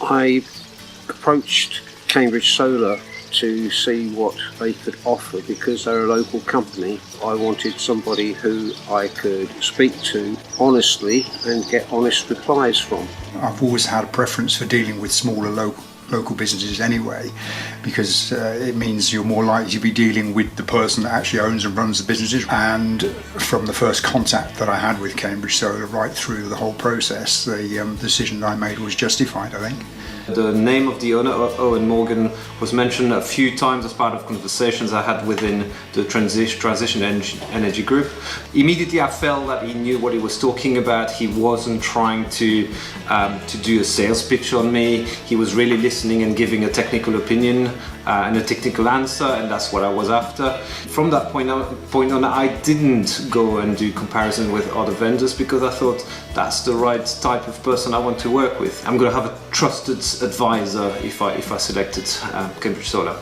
I approached Cambridge Solar to see what they could offer because they're a local company. I wanted somebody who I could speak to honestly and get honest replies from. I've always had a preference for dealing with smaller local businesses anyway, because it means you're more likely to be dealing with the person that actually owns and runs the businesses. And from the first contact that I had with Cambridge Solar right through the whole process, the decision that I made was justified, I think. The name of the owner, Owen Morgan, was mentioned a few times as part of conversations I had within the Transition Energy Group. Immediately I felt that he knew what he was talking about. He wasn't trying to do a sales pitch on me. He was really listening and giving a technical opinion and a technical answer, and that's what I was after. From that point on, I didn't go and do comparison with other vendors because I thought that's the right type of person I want to work with. I'm going to have a trusted advisor if I selected Cambridge Solar.